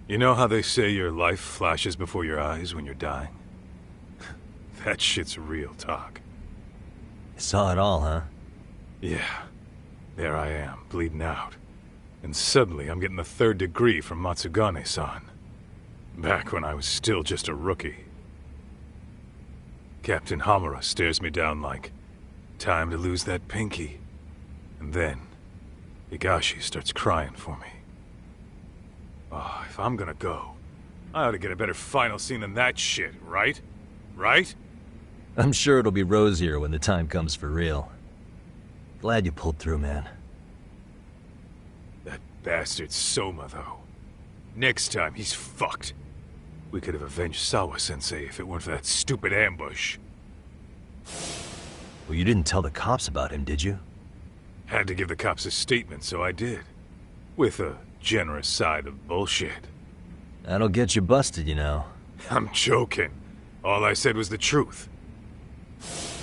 You know how they say your life flashes before your eyes when you're dying? That shit's real talk. You saw it all, huh? Yeah. There I am, bleeding out. And suddenly I'm getting the 3rd degree from Matsugane-san. Back when I was still just a rookie. Captain Hamura stares me down like, time to lose that pinky. And then, Higashi starts crying for me. Oh, if I'm gonna go, I ought to get a better final scene than that shit, right? Right? I'm sure it'll be rosier when the time comes for real. Glad you pulled through, man. That bastard Soma, though. Next time, he's fucked. We could have avenged Sawa-sensei if it weren't for that stupid ambush. Well, you didn't tell the cops about him, did you? Had to give the cops a statement, so I did. With a generous side of bullshit. That'll get you busted, you know. I'm joking. All I said was the truth.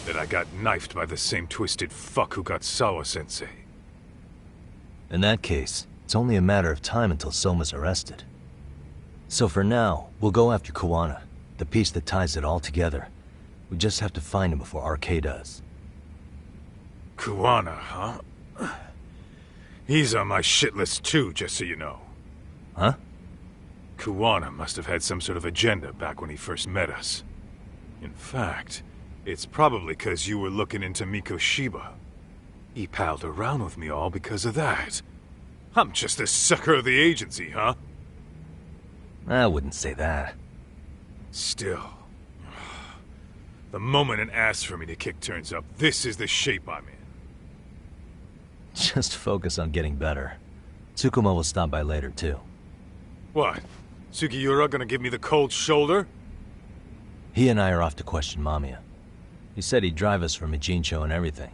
That I got knifed by the same twisted fuck who got Sawa-sensei. In that case, it's only a matter of time until Soma's arrested. So for now, we'll go after Kuwana, the piece that ties it all together. We just have to find him before RK does. Kuwana, huh? He's on my shit list too, just so you know. Huh? Kuwana must have had some sort of agenda back when he first met us. In fact, it's probably because you were looking into Mikoshiba. He palled around with me all because of that. I'm just a sucker of the agency, huh? I wouldn't say that. Still. The moment an ass for me to kick turns up, this is the shape I'm in. Just focus on getting better. Tsukuma will stop by later, too. What? Sugiura gonna give me the cold shoulder? He and I are off to question Mamiya. He said he'd drive us from Ijincho and everything.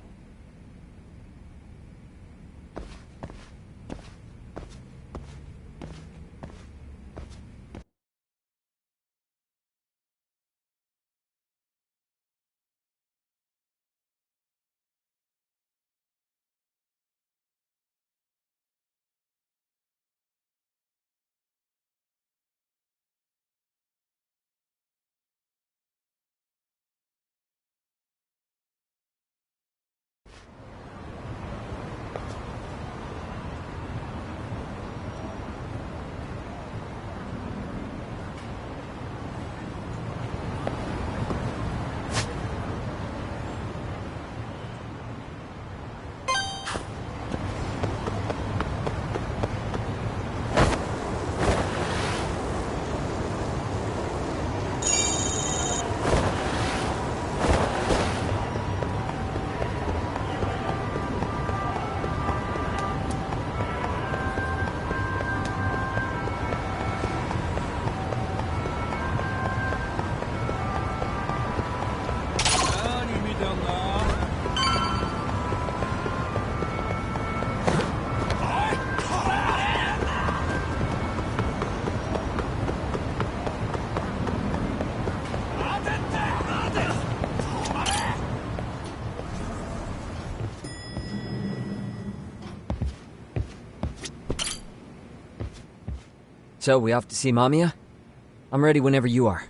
So, we off to see Mamiya? I'm ready whenever you are.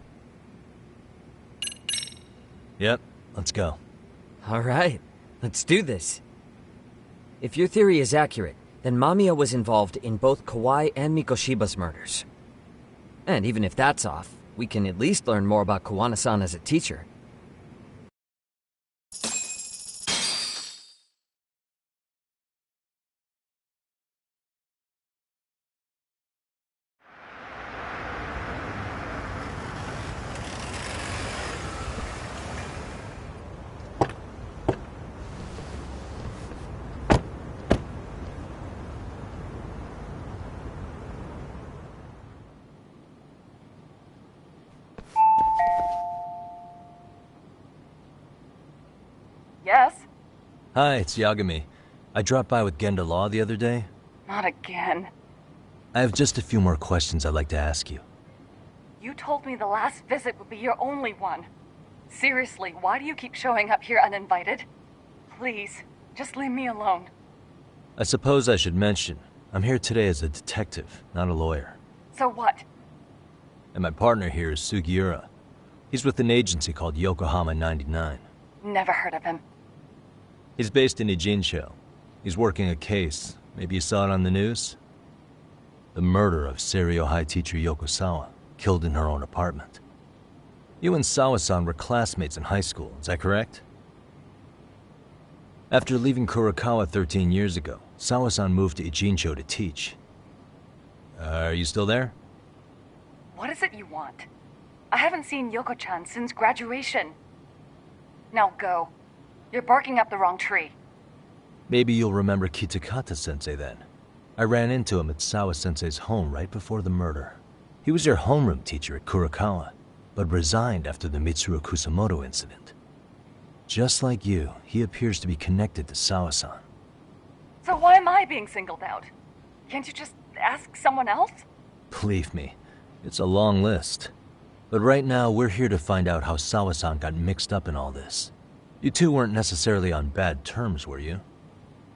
Yep, let's go. Alright, let's do this. If your theory is accurate, then Mamiya was involved in both Kawai and Mikoshiba's murders. And even if that's off, we can at least learn more about Kuwana-san as a teacher. Yes? Hi, it's Yagami. I dropped by with Genda Law the other day. Not again. I have just a few more questions I'd like to ask you. You told me the last visit would be your only one. Seriously, why do you keep showing up here uninvited? Please, just leave me alone. I suppose I should mention, I'm here today as a detective, not a lawyer. So what? And my partner here is Sugiura. He's with an agency called Yokohama 99. Never heard of him. He's based in Ijincho. He's working a case. Maybe you saw it on the news? The murder of Seiryo High teacher Yokosawa, killed in her own apartment. You and Sawa-san were classmates in high school, is that correct? After leaving Kurakawa 13 years ago, Sawa-san moved to Ijincho to teach. Are you still there? What is it you want? I haven't seen Yoko-chan since graduation. Now go. You're barking up the wrong tree. Maybe you'll remember Kitakata-sensei then. I ran into him at Sawa-sensei's home right before the murder. He was your homeroom teacher at Kurakawa, but resigned after the Mitsuru Kusamoto incident. Just like you, he appears to be connected to Sawa-san. So why am I being singled out? Can't you just ask someone else? Believe me, it's a long list. But right now, we're here to find out how Sawa-san got mixed up in all this. You two weren't necessarily on bad terms, were you?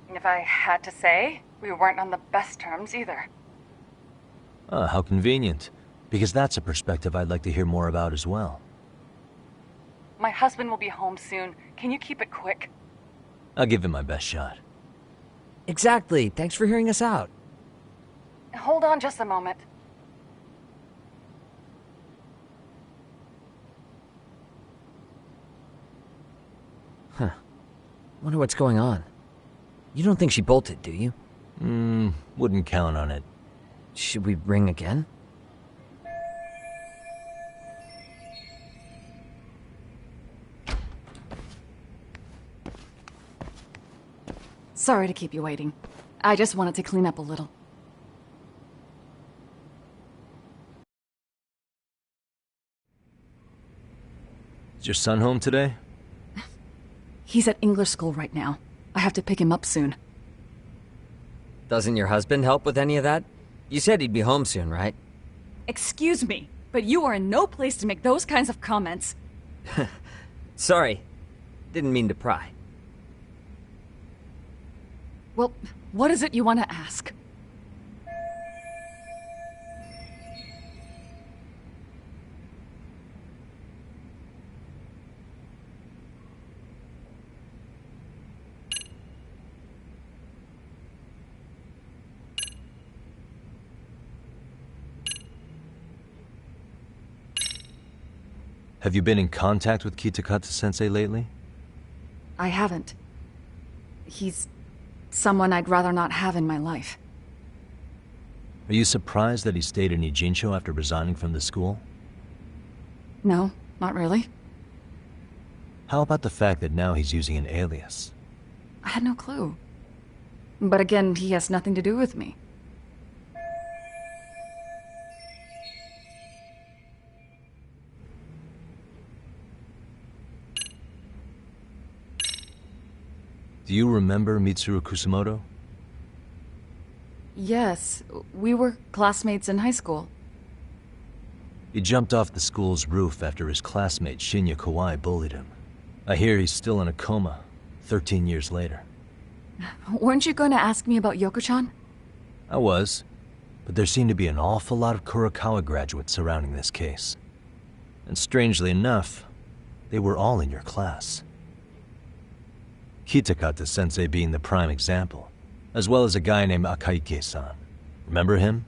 If I had to say, we weren't on the best terms either. Ah, how convenient. Because that's a perspective I'd like to hear more about as well. My husband will be home soon. Can you keep it quick? I'll give it my best shot. Exactly. Thanks for hearing us out. Hold on just a moment. Wonder what's going on. You don't think she bolted, do you? Wouldn't count on it. Should we ring again? Sorry to keep you waiting. I just wanted to clean up a little. Is your son home today? He's at English school right now. I have to pick him up soon. Doesn't your husband help with any of that? You said he'd be home soon, right? Excuse me, but you are in no place to make those kinds of comments. Sorry. Didn't mean to pry. Well, what is it you want to ask? Have you been in contact with Kitakata-sensei lately? I haven't. He's someone I'd rather not have in my life. Are you surprised that he stayed in Ijincho after resigning from the school? No, not really. How about the fact that now he's using an alias? I had no clue. But again, he has nothing to do with me. Do you remember Mitsuru Kusamoto? Yes, we were classmates in high school. He jumped off the school's roof after his classmate Shinya Kawai bullied him. I hear he's still in a coma, 13 years later. Weren't you going to ask me about Yoko-chan? I was, but there seemed to be an awful lot of Kurakawa graduates surrounding this case. And strangely enough, they were all in your class. Kitakata-sensei being the prime example, as well as a guy named Akaike-san. Remember him?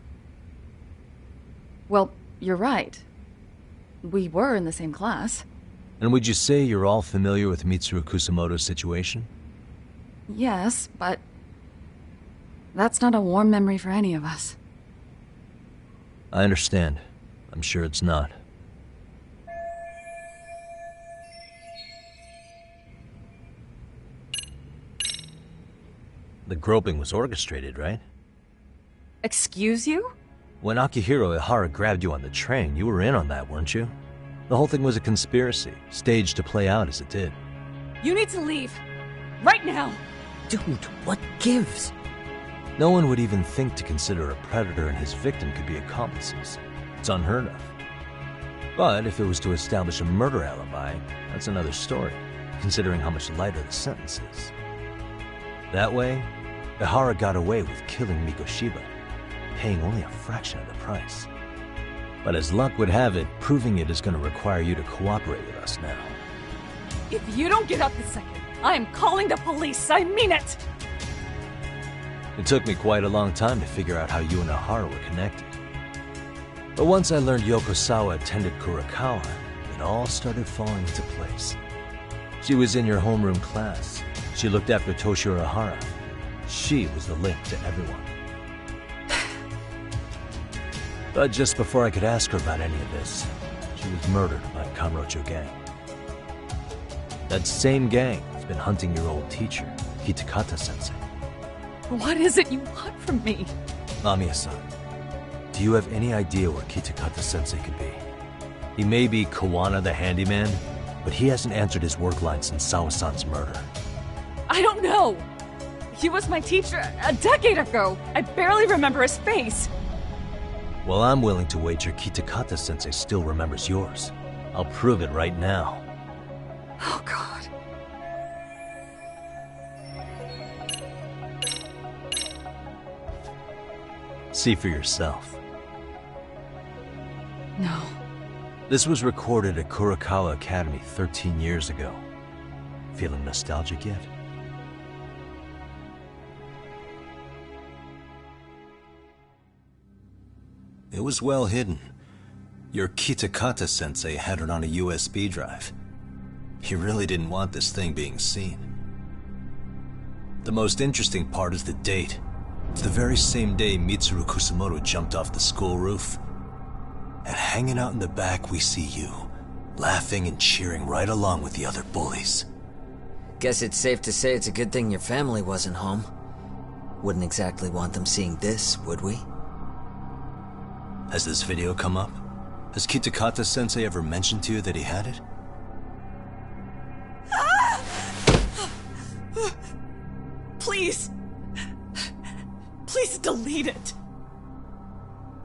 Well, you're right. We were in the same class. And would you say you're all familiar with Mitsuru Kusamoto's situation? Yes, but that's not a warm memory for any of us. I understand. I'm sure it's not. The groping was orchestrated, right? Excuse you? When Akihiro Ihara grabbed you on the train, you were in on that, weren't you? The whole thing was a conspiracy, staged to play out as it did. You need to leave. Right now! Dude, what gives? No one would even think to consider a predator and his victim could be accomplices. It's unheard of. But if it was to establish a murder alibi, that's another story, considering how much lighter the sentence is. That way, Ihara got away with killing Mikoshiba, paying only a fraction of the price. But as luck would have it, proving it is going to require you to cooperate with us now. If you don't get up this second, I am calling the police. I mean it! It took me quite a long time to figure out how you and Ahara were connected. But once I learned Yokosawa attended Kurakawa, it all started falling into place. She was in your homeroom class. She looked after Toshiro Ahara. She was the link to everyone. But just before I could ask her about any of this, she was murdered by Kamurocho gang. That same gang has been hunting your old teacher, Kitakata-sensei. What is it you want from me? Mamiya-san, do you have any idea where Kitakata-sensei could be? He may be Kawana the handyman, but he hasn't answered his work line since Sawa-san's murder. I don't know! He was my teacher a decade ago. I barely remember his face. Well, I'm willing to wager Kitakata-sensei still remembers yours. I'll prove it right now. Oh, God. See for yourself. No. This was recorded at Kurakawa Academy 13 years ago. Feeling nostalgic yet? It was well hidden. Your Kitakata-sensei had it on a USB drive. He really didn't want this thing being seen. The most interesting part is the date. It's the very same day Mitsuru Kusumoto jumped off the school roof. And hanging out in the back, we see you, laughing and cheering right along with the other bullies. Guess it's safe to say it's a good thing your family wasn't home. Wouldn't exactly want them seeing this, would we? Has this video come up? Has Kitakata-sensei ever mentioned to you that he had it? Please. Please delete it.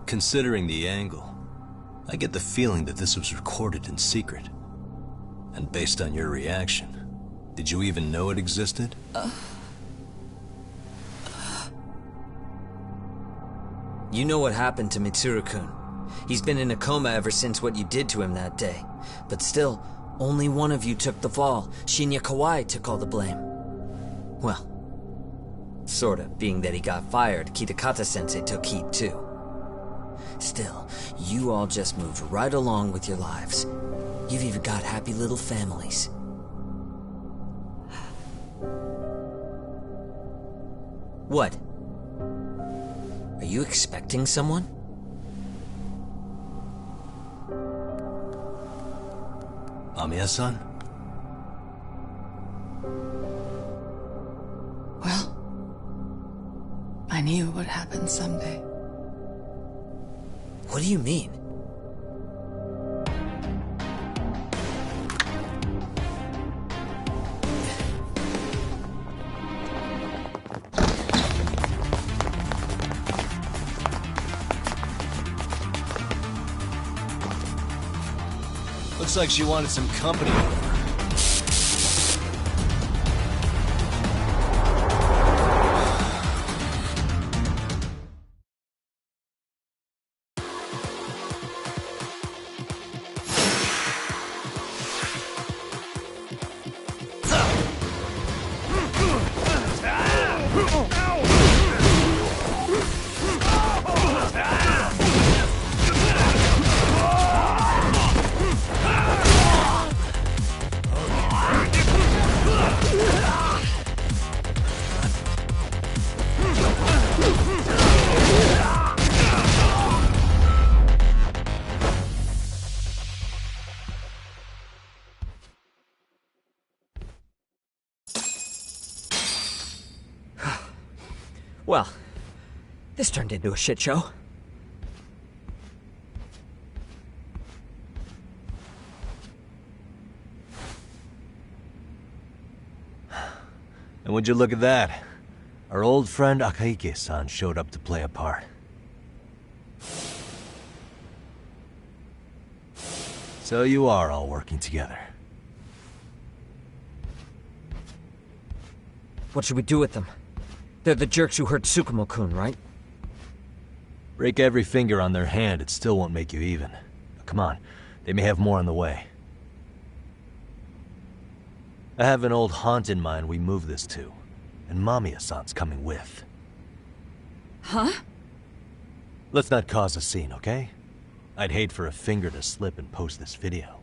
Considering the angle, I get the feeling that this was recorded in secret. And based on your reaction, did you even know it existed? You know what happened to Mitsuru-kun. He's been in a coma ever since what you did to him that day. But still, only one of you took the fall. Shinya Kawai took all the blame. Well, sorta, being that he got fired, Kitakata-sensei took heat too. Still, you all just moved right along with your lives. You've even got happy little families. What? Are you expecting someone? Mamiya-san? Well, I knew it would happen someday. What do you mean? Looks like she wanted some company. Well, this turned into a shit show. And would you look at that? Our old friend Akahike-san showed up to play a part. So you are all working together. What should we do with them? They're the jerks who hurt Tsukumo-kun, right? Break every finger on their hand, it still won't make you even. Come on, they may have more on the way. I have an old haunt in mind we move this to, and Mamiya-san's coming with. Huh? Let's not cause a scene, okay? I'd hate for a finger to slip and post this video.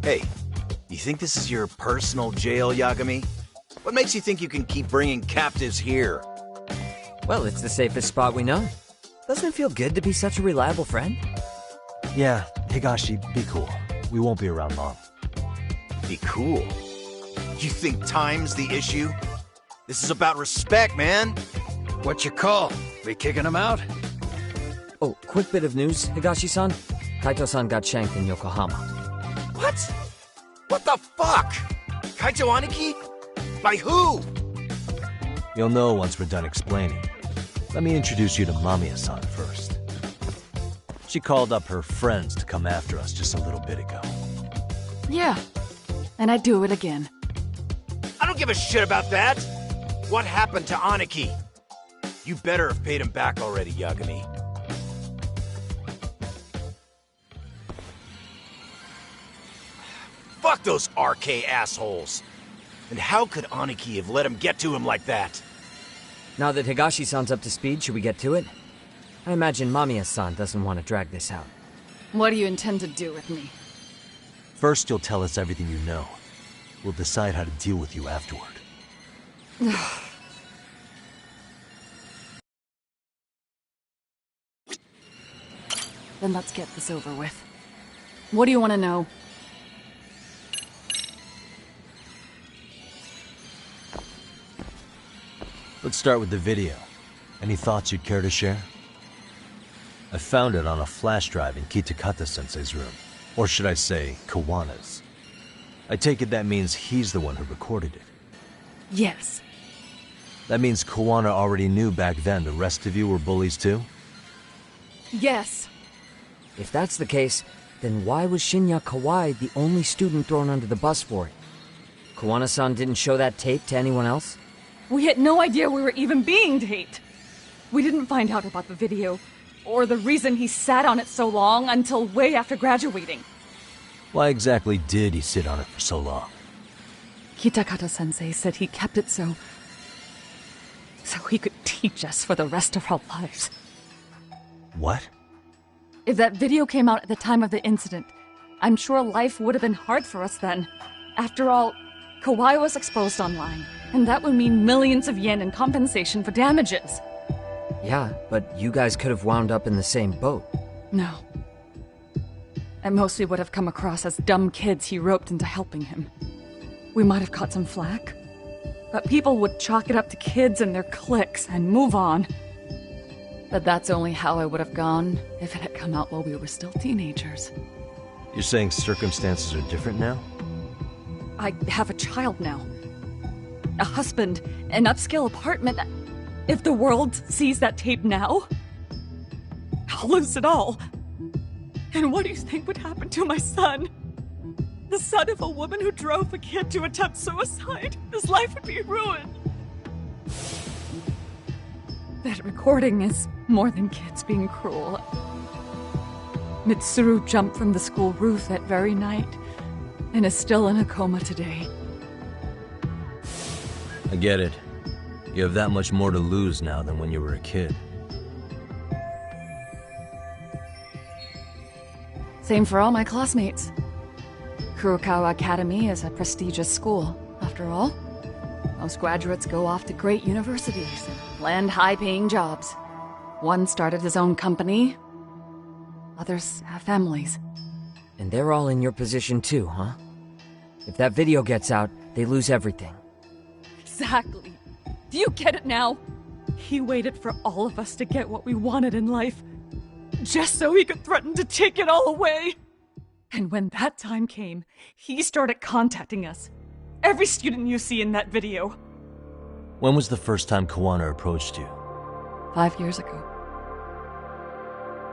Hey, you think this is your personal jail, Yagami? What makes you think you can keep bringing captives here? Well, it's the safest spot we know. Doesn't it feel good to be such a reliable friend? Yeah, Higashi, be cool. We won't be around long. Be cool. You think time's the issue? This is about respect, man. What you call? We kicking him out? Oh, quick bit of news, Higashi-san. Kaito-san got shanked in Yokohama. What? What the fuck? Kaito Aniki? By who? You'll know once we're done explaining. Let me introduce you to Mamiya-san first. She called up her friends to come after us just a little bit ago. Yeah. And I'd do it again. I don't give a shit about that. What happened to Aniki? You better have paid him back already, Yagami. Fuck those RK assholes. And how could Aniki have let him get to him like that? Now that Higashi-san's up to speed, should we get to it? I imagine Mamiya-san doesn't want to drag this out. What do you intend to do with me? First, you'll tell us everything you know. We'll decide how to deal with you afterward. Then let's get this over with. What do you want to know? Let's start with the video. Any thoughts you'd care to share? I found it on a flash drive in Kitakata-sensei's room. Or should I say, Kawana's. I take it that means he's the one who recorded it. Yes. That means Kawana already knew back then the rest of you were bullies too? Yes. If that's the case, then why was Shinya Kawai the only student thrown under the bus for it? Kawana-san didn't show that tape to anyone else? We had no idea we were even being taped. We didn't find out about the video, or the reason he sat on it so long until way after graduating. Why exactly did he sit on it for so long? Kitakata-sensei said he kept it so he could teach us for the rest of our lives. What? If that video came out at the time of the incident, I'm sure life would have been hard for us then. After all, Kawai was exposed online, and that would mean millions of yen in compensation for damages. Yeah, but you guys could have wound up in the same boat. No. At most we would have come across as dumb kids he roped into helping him. We might have caught some flack, but people would chalk it up to kids and their cliques and move on. But that's only how I would have gone if it had come out while we were still teenagers. You're saying circumstances are different now? I have a child now. A husband, an upscale apartment. If the world sees that tape now, I'll lose it all. And what do you think would happen to my son? The son of a woman who drove a kid to attempt suicide. His life would be ruined. That recording is more than kids being cruel. Mitsuru jumped from the school roof that very night and is still in a coma today. I get it. You have that much more to lose now than when you were a kid. Same for all my classmates. Kurokawa Academy is a prestigious school, after all. Most graduates go off to great universities and land high-paying jobs. One started his own company. Others have families. And they're all in your position too, huh? If that video gets out, they lose everything. Exactly. Do you get it now? He waited for all of us to get what we wanted in life, just so he could threaten to take it all away. And when that time came, he started contacting us. Every student you see in that video. When was the first time Kuwana approached you? 5 years ago.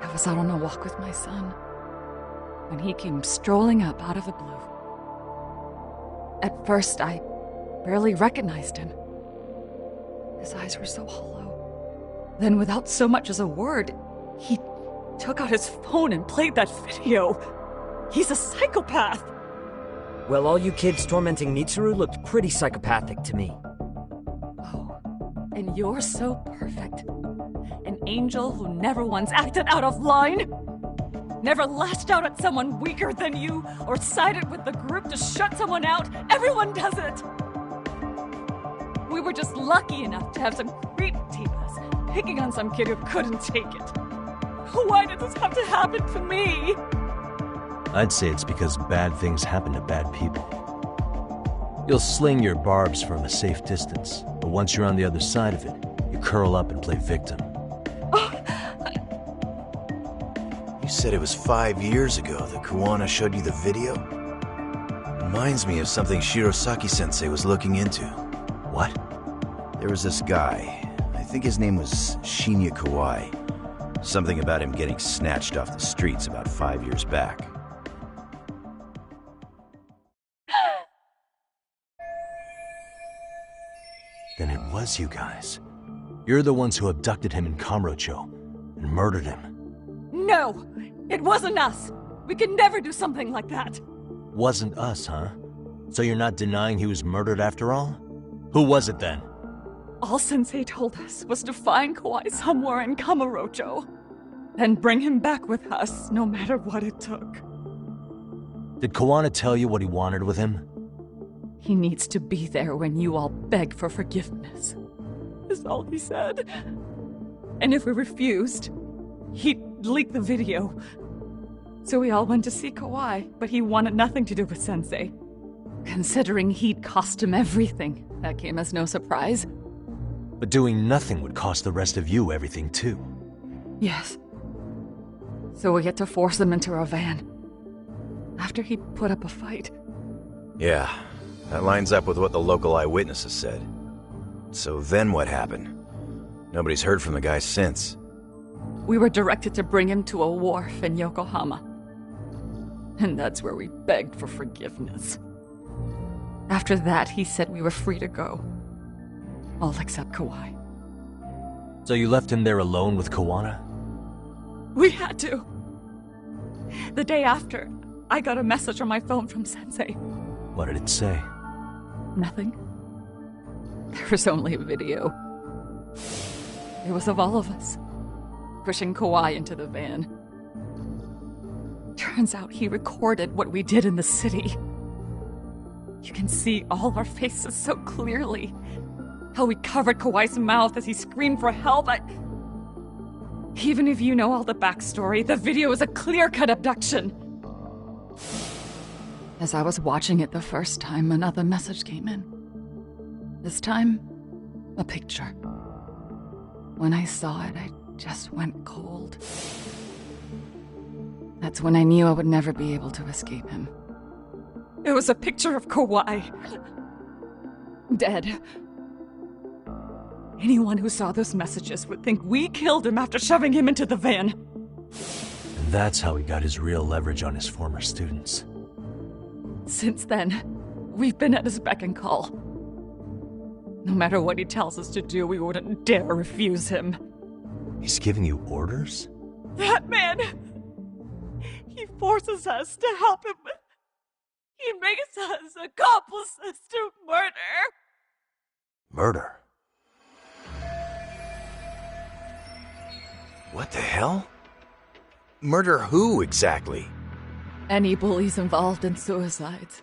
I was out on a walk with my son when he came strolling up out of the blue. At first, I barely recognized him. His eyes were so hollow. Then, without so much as a word, he took out his phone and played that video. He's a psychopath! Well, all you kids tormenting Mitsuru looked pretty psychopathic to me. Oh, and you're so perfect. An angel who never once acted out of line? Never lashed out at someone weaker than you, or sided with the group to shut someone out. Everyone does it! We were just lucky enough to have some creep tape us, picking on some kid who couldn't take it. Why did this have to happen to me? I'd say it's because bad things happen to bad people. You'll sling your barbs from a safe distance, but once you're on the other side of it, you curl up and play victim. You said it was 5 years ago that Kuwana showed you the video? Reminds me of something Shirosaki-sensei was looking into. What? There was this guy. I think his name was Shinya Kawai. Something about him getting snatched off the streets about 5 years back. Then it was you guys. You're the ones who abducted him in Kamurocho and murdered him. No! It wasn't us! We could never do something like that! Wasn't us, huh? So you're not denying he was murdered after all? Who was it then? All Sensei told us was to find Kawai somewhere in Kamurocho, and bring him back with us, no matter what it took. Did Kuwana tell you what he wanted with him? He needs to be there when you all beg for forgiveness, is all he said. And if we refused, he'd leak the video. So we all went to see Kawai, but he wanted nothing to do with Sensei. Considering he'd cost him everything, that came as no surprise. But doing nothing would cost the rest of you everything too. Yes. So we had to force him into our van. After he put up a fight. Yeah, that lines up with what the local eyewitnesses said. So then what happened? Nobody's heard from the guy since. We were directed to bring him to a wharf in Yokohama. And that's where we begged for forgiveness. After that, he said we were free to go. All except Kawai. So you left him there alone with Kuwana? We had to. The day after, I got a message on my phone from Sensei. What did it say? Nothing. There was only a video. It was of all of us, pushing Kawai into the van. Turns out he recorded what we did in the city. You can see all our faces so clearly. How we covered Kawai's mouth as he screamed for help. Even if you know all the backstory, the video is a clear-cut abduction. As I was watching it the first time, another message came in. This time, a picture. When I saw it, I just went cold. That's when I knew I would never be able to escape him. It was a picture of Kawai. Dead. Anyone who saw those messages would think we killed him after shoving him into the van. And that's how he got his real leverage on his former students. Since then, we've been at his beck and call. No matter what he tells us to do, we wouldn't dare refuse him. He's giving you orders? That man! He forces us to help him. He makes us accomplices to murder. Murder? What the hell? Murder who, exactly? Any bullies involved in suicides.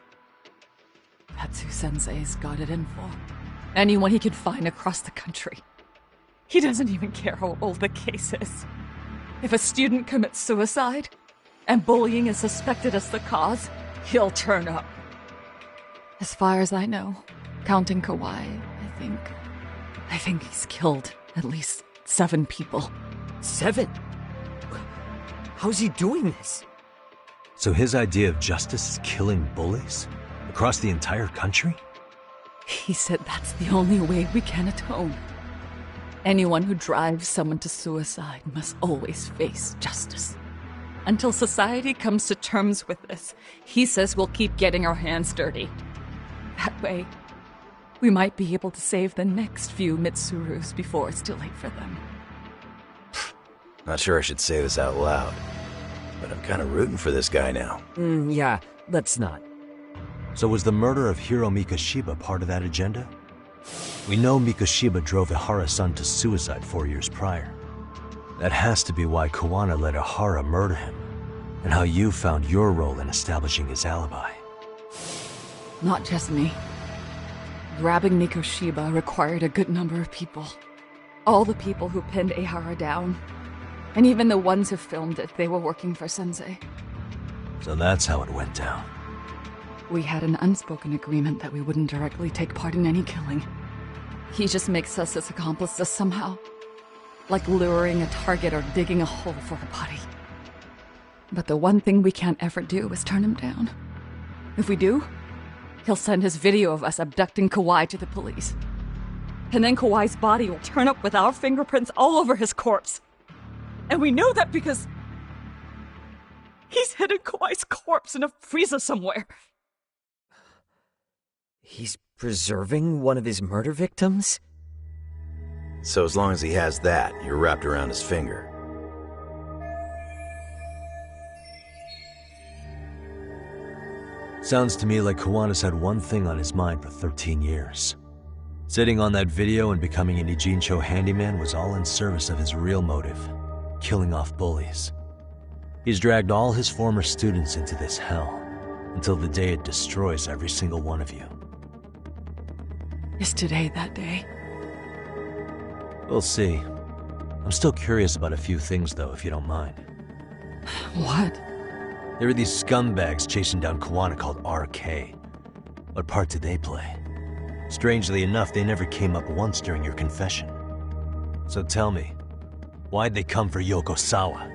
That's who Sensei's got it in for. Anyone he can find across the country. He doesn't even care how old the case is. If a student commits suicide, and bullying is suspected as the cause, he'll turn up. As far as I know, counting Kawhi, I think he's killed at least 7 people. 7? How's he doing this? So his idea of justice is killing bullies? Across the entire country? He said that's the only way we can atone. Anyone who drives someone to suicide must always face justice. Until society comes to terms with this, he says we'll keep getting our hands dirty. That way, we might be able to save the next few Mitsurus before it's too late for them. Not sure I should say this out loud, but I'm kind of rooting for this guy now. Yeah, let's not. So was the murder of Hiro Mikoshiba part of that agenda? We know Mikoshiba drove Ihara-san to suicide 4 years prior. That has to be why Kuwana let Ihara murder him, and how you found your role in establishing his alibi. Not just me. Grabbing Mikoshiba required a good number of people. All the people who pinned Ihara down. And even the ones who filmed it, they were working for Sensei. So that's how it went down. We had an unspoken agreement that we wouldn't directly take part in any killing. He just makes us his accomplices somehow. Like luring a target or digging a hole for a body. But the one thing we can't ever do is turn him down. If we do, he'll send his video of us abducting Kawhi to the police. And then Kawhi's body will turn up with our fingerprints all over his corpse. And we know that because he's hidden Kawhi's corpse in a freezer somewhere. He's preserving one of his murder victims? So as long as he has that, you're wrapped around his finger. Sounds to me like Kiwanis had one thing on his mind for 13 years. Sitting on that video and becoming an Ijincho handyman was all in service of his real motive, killing off bullies. He's dragged all his former students into this hell, until the day it destroys every single one of you. Is today that day? We'll see. I'm still curious about a few things though, if you don't mind. What? There are these scumbags chasing down Kuwana called RK. What part did they play? Strangely enough, they never came up once during your confession. So tell me, why'd they come for Yokosawa?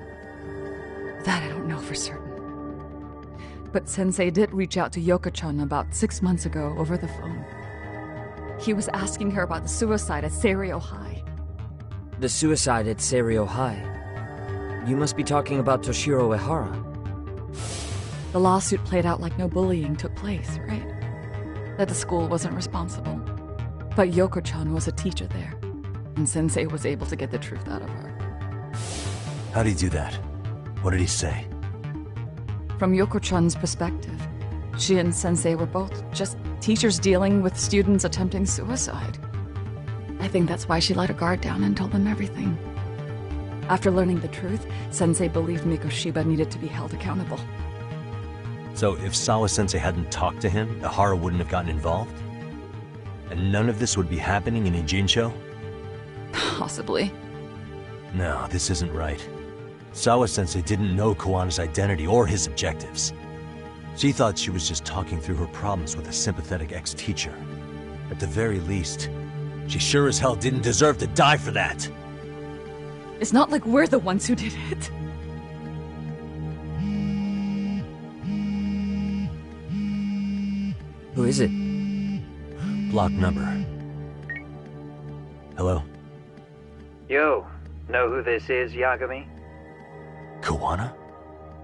That I don't know for certain. But Sensei did reach out to Yoko-chan about 6 months ago over the phone. He was asking her about the suicide at Seiryo High. The suicide at Seiryo High? You must be talking about Toshiro Ehara. The lawsuit played out like no bullying took place, right? That the school wasn't responsible. But Yoko-chan was a teacher there, and Sensei was able to get the truth out of her. How'd he do that? What did he say? From Yoko-chan's perspective, she and Sensei were both just teachers dealing with students attempting suicide. I think that's why she let her guard down and told them everything. After learning the truth, Sensei believed Mikoshiba needed to be held accountable. So if Sawa-sensei hadn't talked to him, Ihara wouldn't have gotten involved? And none of this would be happening in Ijincho? Possibly. No, this isn't right. Sawa-sensei didn't know Kawana's identity or his objectives. She thought she was just talking through her problems with a sympathetic ex-teacher. At the very least, she sure as hell didn't deserve to die for that! It's not like we're the ones who did it. Who is it? Block number. Hello? Yo, know who this is, Yagami? Kawana?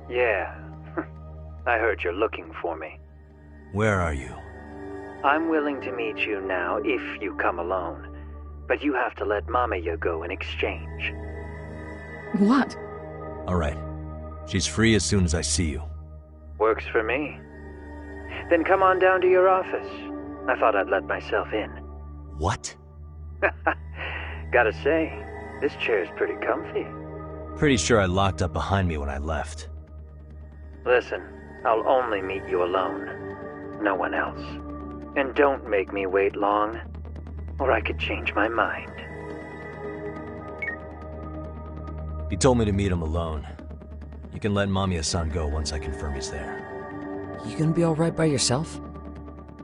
Yeah. I heard you're looking for me. Where are you? I'm willing to meet you now if you come alone. But you have to let Mamiya go in exchange. What? Alright. She's free as soon as I see you. Works for me. Then come on down to your office. I thought I'd let myself in. What? Gotta say, this chair's pretty comfy. Pretty sure I locked up behind me when I left. Listen, I'll only meet you alone. No one else. And don't make me wait long, or I could change my mind. He told me to meet him alone. You can let Mamiya-san go once I confirm he's there. You gonna be alright by yourself?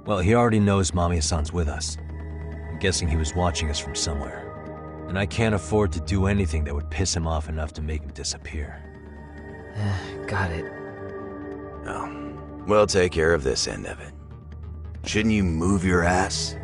Well, he already knows Mamiya-san's with us. I'm guessing he was watching us from somewhere. And I can't afford to do anything that would piss him off enough to make him disappear. Got it. Oh, we'll take care of this end of it. Shouldn't you move your ass?